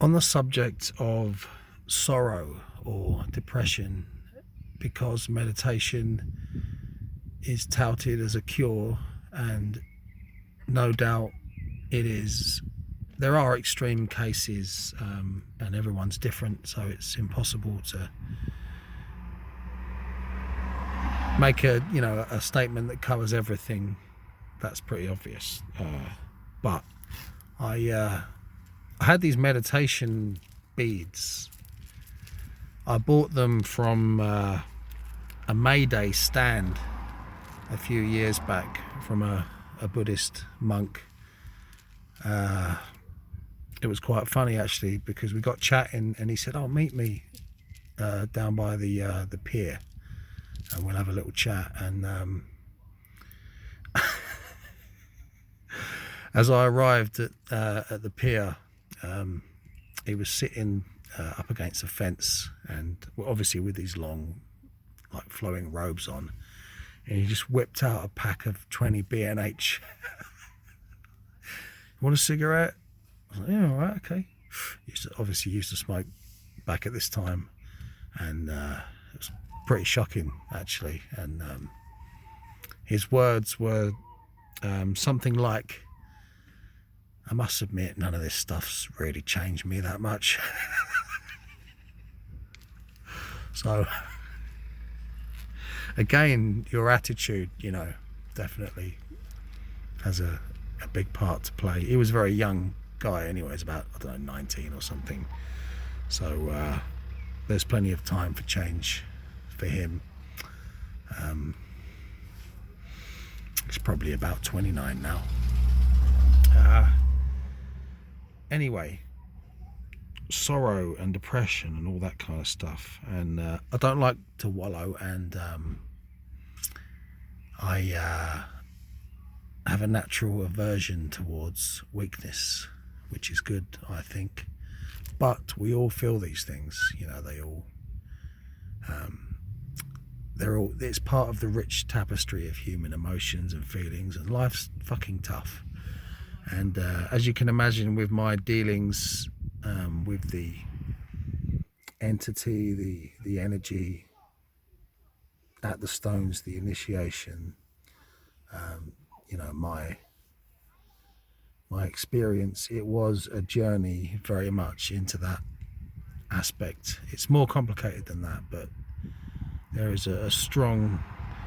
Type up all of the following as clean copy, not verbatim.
On the subject of sorrow or depression, because meditation is touted as a cure, and no doubt it is, there are extreme cases, and everyone's different, so it's impossible to make a statement that covers everything. That's pretty obvious. But I had these meditation beads. I bought them from a Mayday stand a few years back from a Buddhist monk. It was quite funny actually, because we got chatting and he said, "Oh, meet me down by the pier and we'll have a little chat." And as I arrived at the pier, he was sitting up against a fence, and obviously with these long, like, flowing robes on, and he just whipped out a pack of 20 B&H. "Want a cigarette?" I was like, "Yeah, all right, okay." Obviously used to smoke back at this time, and it was pretty shocking actually. And his words were something like, "I must admit, none of this stuff's really changed me that much." So again, your attitude, definitely has a big part to play. He was a very young guy anyways, about, I don't know, 19 or something. So there's plenty of time for change for him. He's probably about 29 now. Anyway, sorrow and depression and all that kind of stuff, and I don't like to wallow, and I have a natural aversion towards weakness, which is good, I think. But we all feel these things, it's part of the rich tapestry of human emotions and feelings, and life's fucking tough. And as you can imagine, with my dealings with the entity, the energy at the stones, the initiation, my experience, it was a journey very much into that aspect. It's more complicated than that, but there is a strong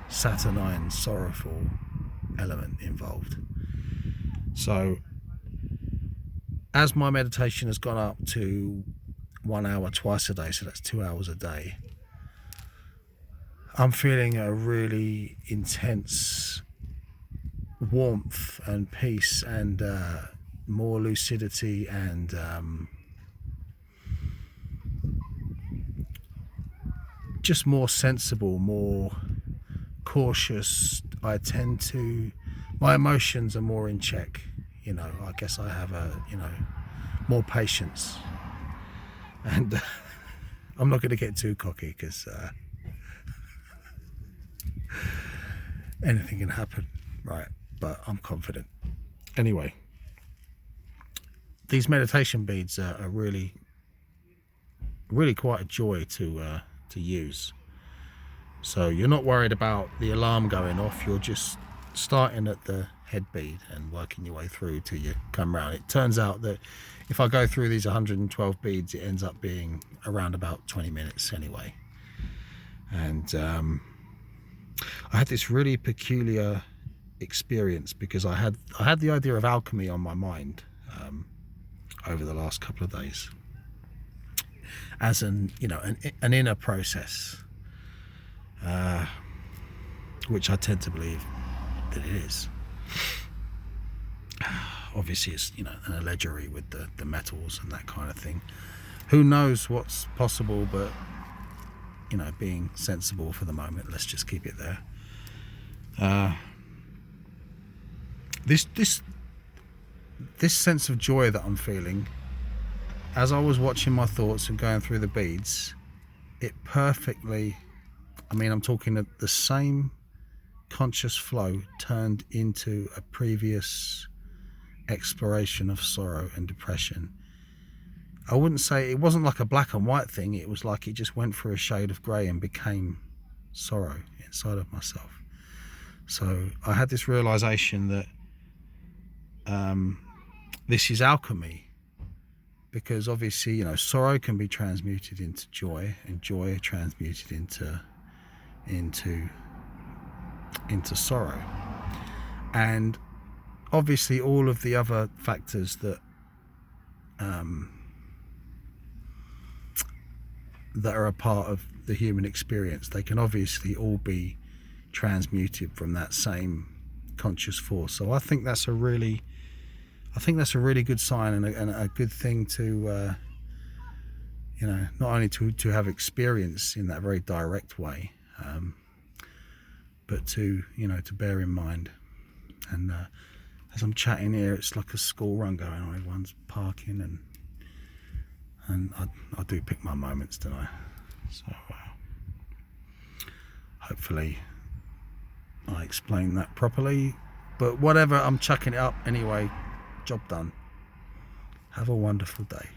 saturnine, sorrowful element involved. So as my meditation has gone up to 1 hour twice a day, so that's 2 hours a day, I'm feeling a really intense warmth and peace, and more lucidity, and just more sensible, more cautious. My emotions are more in check. I guess I have more patience, and I'm not going to get too cocky, because anything can happen, right? But I'm confident. Anyway, these meditation beads are really, really quite a joy to use. So you're not worried about the alarm going off. You're just starting at the head bead and working your way through till you come round. It turns out that if I go through these 112 beads, it ends up being around about 20 minutes anyway. And I had this really peculiar experience, because I had the idea of alchemy on my mind over the last couple of days, as an inner process, which I tend to believe that it is. Obviously it's an allegory with the metals and that kind of thing. Who knows what's possible, but being sensible for the moment, let's just keep it there. This sense of joy that I'm feeling as I was watching my thoughts and going through the beads, it perfectly, I'm talking at the same conscious flow turned into a previous exploration of sorrow and depression. I wouldn't say it wasn't like a black and white thing. It was like it just went through a shade of grey and became sorrow inside of myself. So I had this realization that this is alchemy, because obviously, you know, sorrow can be transmuted into joy, and joy transmuted into sorrow. And obviously all of the other factors that that are a part of the human experience, they can obviously all be transmuted from that same conscious force. So I think that's a really good sign, and a good thing to you know, not only to have experience in that very direct way, but to, you know, to bear in mind. And as I'm chatting here, it's like a school run going on. Everyone's parking, and I do pick my moments, don't I? So hopefully I explained that properly. But whatever, I'm chucking it up anyway. Job done. Have a wonderful day.